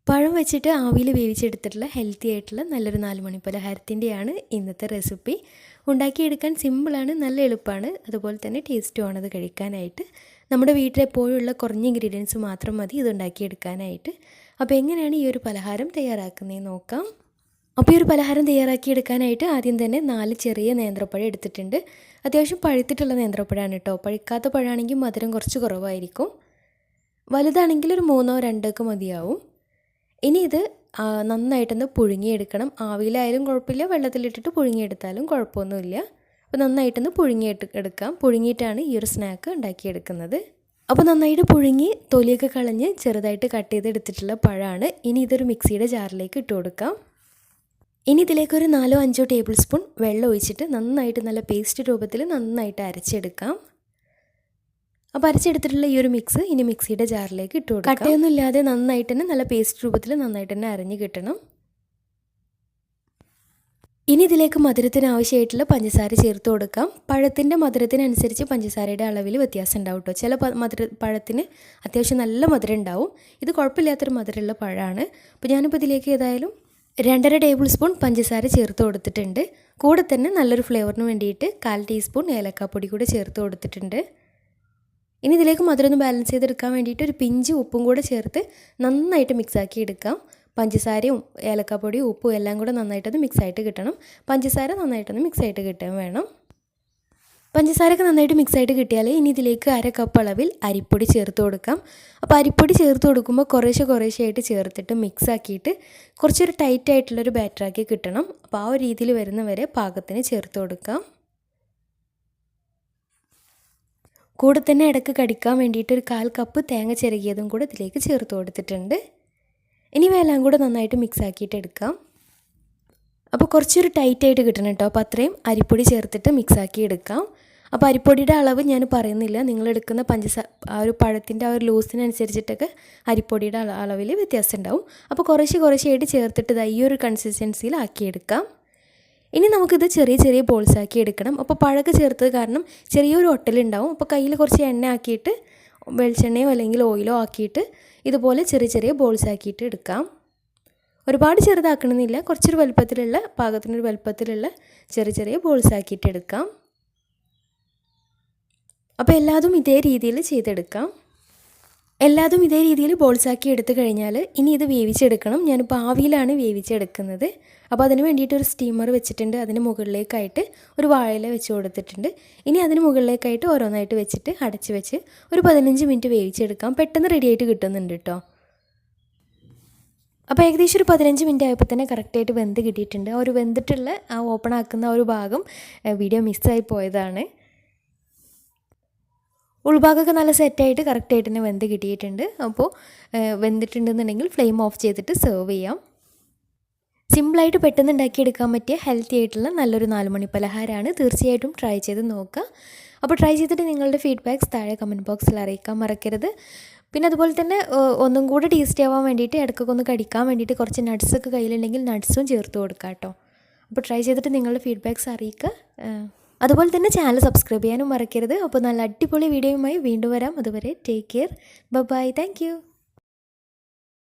പഴം വെച്ചിട്ട് ആവിയിൽ വേവിച്ചെടുത്തിട്ടുള്ള ഹെൽത്തി ആയിട്ടുള്ള നല്ലൊരു 4 മണി പലഹാരത്തിൻ്റെയാണ് ഇന്നത്തെ റെസിപ്പി. ഉണ്ടാക്കിയെടുക്കാൻ സിമ്പിളാണ്, നല്ല എളുപ്പമാണ്, അതുപോലെ തന്നെ ടേസ്റ്റുമാണ് അത് കഴിക്കാനായിട്ട്. നമ്മുടെ വീട്ടിലെപ്പോഴുള്ള കുറഞ്ഞ ഇൻഗ്രീഡിയൻസ് മാത്രം മതി ഇത് ഉണ്ടാക്കിയെടുക്കാനായിട്ട്. അപ്പോൾ എങ്ങനെയാണ് ഈ ഒരു പലഹാരം തയ്യാറാക്കുന്നതെന്ന് നോക്കാം. അപ്പോൾ ഈ ഒരു പലഹാരം തയ്യാറാക്കിയെടുക്കാനായിട്ട് ആദ്യം തന്നെ 4 ചെറിയ നേന്ത്രപ്പഴം എടുത്തിട്ടുണ്ട്. അത്യാവശ്യം പഴുത്തിട്ടുള്ള നേന്ത്രപ്പഴമാണ് കേട്ടോ. പഴുക്കാത്ത പഴമാണെങ്കിൽ മധുരം കുറച്ച് കുറവായിരിക്കും. വലുതാണെങ്കിൽ ഒരു 3 or 2 ഒക്കെ മതിയാവും. ഇനി ഇത് നന്നായിട്ടൊന്ന് പുഴുങ്ങിയെടുക്കണം. ആവിയിലായാലും കുഴപ്പമില്ല, വെള്ളത്തിലിട്ടിട്ട് പുഴുങ്ങിയെടുത്താലും കുഴപ്പമൊന്നുമില്ല. അപ്പോൾ നന്നായിട്ടൊന്ന് പുഴുങ്ങിയെടുക്കാം. പുഴുങ്ങിയിട്ടാണ് ഈ ഒരു സ്നാക്ക് ഉണ്ടാക്കിയെടുക്കുന്നത്. അപ്പോൾ നന്നായിട്ട് പുഴുങ്ങി തൊലിയൊക്കെ കളഞ്ഞ് ചെറുതായിട്ട് കട്ട് ചെയ്തെടുത്തിട്ടുള്ള പഴമാണ്. ഇനി ഇതൊരു മിക്സിയുടെ ജാറിലേക്ക് ഇട്ട് കൊടുക്കാം. ഇനി ഇതിലേക്കൊരു 4-5 ടേബിൾ സ്പൂൺ വെള്ളം ഒഴിച്ചിട്ട് നന്നായിട്ട് നല്ല പേസ്റ്റ് രൂപത്തിൽ നന്നായിട്ട് അരച്ചെടുക്കാം. അപ്പോൾ അരച്ചെടുത്തിട്ടുള്ള ഈ ഒരു മിക്സ് ഇനി മിക്സിയുടെ ജാറിലേക്ക് ഇട്ട് കൊടുക്കാം. കട്ടയൊന്നും ഇല്ലാതെ നന്നായിട്ട് തന്നെ നല്ല പേസ്റ്റ് രൂപത്തിൽ നന്നായിട്ട് തന്നെ അരഞ്ഞ് കിട്ടണം. ഇനി ഇതിലേക്ക് മധുരത്തിന് ആവശ്യമായിട്ടുള്ള പഞ്ചസാര ചേർത്ത് കൊടുക്കാം. പഴത്തിൻ്റെ മധുരത്തിനനുസരിച്ച് പഞ്ചസാരയുടെ അളവിൽ വ്യത്യാസം ഉണ്ടാവും കേട്ടോ. ചില പഴത്തിന് അത്യാവശ്യം നല്ല മധുരം ഉണ്ടാവും. ഇത് കുഴപ്പമില്ലാത്തൊരു മധുരമുള്ള പഴമാണ്. അപ്പോൾ ഞാനിപ്പോൾ ഇതിലേക്ക് ഏതായാലും 2.5 ടേബിൾ സ്പൂൺ പഞ്ചസാര ചേർത്ത് കൊടുത്തിട്ടുണ്ട്. കൂടെ തന്നെ നല്ലൊരു ഫ്ലേവറിന് വേണ്ടിയിട്ട് 1/4 ടീസ്പൂൺ ഏലക്കാപ്പൊടി കൂടെ ചേർത്ത് കൊടുത്തിട്ടുണ്ട്. ഇനി ഇതിലേക്ക് മധുരം ഒന്ന് ബാലൻസ് ചെയ്തെടുക്കാൻ വേണ്ടിയിട്ട് ഒരു പിഞ്ച് ഉപ്പും കൂടെ ചേർത്ത് നന്നായിട്ട് മിക്സാക്കി എടുക്കാം. പഞ്ചസാരയും ഏലക്കാപ്പൊടിയും ഉപ്പും എല്ലാം കൂടെ നന്നായിട്ടൊന്ന് മിക്സായിട്ട് കിട്ടണം. പഞ്ചസാര നന്നായിട്ടൊന്ന് മിക്സായിട്ട് കിട്ടാൻ വേണം. പഞ്ചസാരയൊക്കെ നന്നായിട്ട് മിക്സായിട്ട് കിട്ടിയാൽ ഇനി ഇതിലേക്ക് 1/2 കപ്പ് അളവിൽ അരിപ്പൊടി ചേർത്ത് കൊടുക്കാം. അപ്പോൾ അരിപ്പൊടി ചേർത്ത് കൊടുക്കുമ്പോൾ കുറേശ്ശെയായിട്ട് ചേർത്തിട്ട് മിക്സാക്കിയിട്ട് കുറച്ചൊരു ടൈറ്റായിട്ടുള്ളൊരു ബാറ്ററാക്കി കിട്ടണം. അപ്പോൾ ആ ഒരു രീതിയിൽ വരുന്നവരെ പാകത്തിന് ചേർത്ത് കൊടുക്കാം. കൂടെ തന്നെ ഇടയ്ക്ക് കടിക്കാൻ വേണ്ടിയിട്ട് ഒരു 1/4 കപ്പ് തേങ്ങ ചിരകിയതും കൂടെ ഇതിലേക്ക് ചേർത്ത് കൊടുത്തിട്ടുണ്ട്. ഇനി ഇവയെല്ലാം കൂടെ നന്നായിട്ട് മിക്സ് ആക്കിയിട്ട് എടുക്കാം. അപ്പോൾ കുറച്ചൊരു ടൈറ്റായിട്ട് കിട്ടണം കേട്ടോ. അപ്പോൾ അത്രയും അരിപ്പൊടി ചേർത്തിട്ട് മിക്സാക്കി എടുക്കാം. അപ്പോൾ അരിപ്പൊടിയുടെ അളവ് ഞാൻ പറയുന്നില്ല, നിങ്ങളെടുക്കുന്ന ആ ഒരു പഴത്തിൻ്റെ ആ ഒരു ലൂസിനനുസരിച്ചിട്ടൊക്കെ അരിപ്പൊടിയുടെ അളവിൽ വ്യത്യാസം ഉണ്ടാവും. അപ്പോൾ കുറേശ്ശെയായിട്ട് ചേർത്തിട്ട് ഈ ഒരു കൺസിസ്റ്റൻസിയിൽ ആക്കിയെടുക്കാം. ഇനി നമുക്കിത് ചെറിയ ബോൾസ് ആക്കി എടുക്കണം. അപ്പോൾ പഴമൊക്കെ ചേർത്തത് കാരണം ചെറിയൊരു ഒട്ടലുണ്ടാവും. അപ്പോൾ കയ്യിൽ കുറച്ച് എണ്ണ ആക്കിയിട്ട് വെളിച്ചെണ്ണയോ അല്ലെങ്കിൽ ഓയിലോ ആക്കിയിട്ട് ഇതുപോലെ ചെറിയ ബോൾസ് ആക്കിയിട്ട് എടുക്കാം. ഒരുപാട് ചെറുതാക്കണമെന്നില്ല, കുറച്ചൊരു വലുപ്പത്തിലുള്ള പാകത്തിനൊരു വലുപ്പത്തിലുള്ള ചെറിയ ബോൾസ് ആക്കിയിട്ട് എടുക്കാം. അപ്പോൾ എല്ലാതും ഇതേ രീതിയിൽ ചെയ്തെടുക്കാം. എല്ലാതും ഇതേ രീതിയിൽ ബോൾസാക്കി എടുത്തു കഴിഞ്ഞാൽ ഇനി ഇത് വേവിച്ചെടുക്കണം. ഞാനിപ്പോൾ ആവിയിലാണ് വേവിച്ചെടുക്കുന്നത്. അപ്പോൾ അതിന് വേണ്ടിയിട്ട് ഒരു സ്റ്റീമർ വെച്ചിട്ടുണ്ട്. അതിന് മുകളിലേക്കായിട്ട് ഒരു വാഴയില വെച്ച് കൊടുത്തിട്ടുണ്ട്. ഇനി അതിന് മുകളിലേക്കായിട്ട് ഓരോന്നായിട്ട് വെച്ചിട്ട് അടച്ച് വെച്ച് ഒരു 15 മിനിറ്റ് വേവിച്ചെടുക്കാം. പെട്ടെന്ന് റെഡിയായിട്ട് കിട്ടുന്നുണ്ട് കേട്ടോ. അപ്പോൾ ഏകദേശം ഒരു 15 മിനിറ്റ് ആയപ്പോൾ തന്നെ കറക്റ്റായിട്ട് വെന്ത് കിട്ടിയിട്ടുണ്ട്. ആ ഒരു വെന്തിട്ടുള്ള ആ ഓപ്പൺ ആക്കുന്ന ഒരു ഭാഗം വീഡിയോ മിസ്സായി പോയതാണ്. ഉൾഭാഗമൊക്കെ നല്ല സെറ്റായിട്ട് കറക്റ്റായിട്ട് തന്നെ വെന്ത് കിട്ടിയിട്ടുണ്ട്. അപ്പോൾ വെന്തിട്ടുണ്ടെന്നുണ്ടെങ്കിൽ ഫ്ലെയിം ഓഫ് ചെയ്തിട്ട് സെർവ് ചെയ്യാം. സിമ്പിളായിട്ട് പെട്ടെന്ന് ഉണ്ടാക്കിയെടുക്കാൻ പറ്റിയ ഹെൽത്തി ആയിട്ടുള്ള നല്ലൊരു 4 മണി പലഹാരമാണ്. തീർച്ചയായിട്ടും ട്രൈ ചെയ്ത് നോക്കുക. അപ്പോൾ ട്രൈ ചെയ്തിട്ട് നിങ്ങളുടെ ഫീഡ്ബാക്ക്സ് താഴെ കമൻറ്റ് ബോക്സിൽ അറിയിക്കാൻ മറക്കരുത്. പിന്നെ അതുപോലെ തന്നെ ഒന്നും കൂടെ ടേസ്റ്റി ആവാൻ വേണ്ടിയിട്ട് ഇടയ്ക്കൊക്കെ ഒന്ന് കടിക്കാൻ വേണ്ടിയിട്ട് കുറച്ച് നട്ട്സൊക്കെ കയ്യിലുണ്ടെങ്കിൽ നട്ട്സും ചേർത്ത് കൊടുക്കാം കേട്ടോ. അപ്പോൾ ട്രൈ ചെയ്തിട്ട് നിങ്ങളുടെ ഫീഡ്ബാക്ക്സ് അറിയിക്കുക. അതുപോലെ തന്നെ ചാനൽ സബ്സ്ക്രൈബ് ചെയ്യാനും മറക്കരുത്. അപ്പോൾ നല്ല അടിപൊളി വീഡിയോയുമായി വീണ്ടും വരാം. അതുവരെ take care, bye, thank U.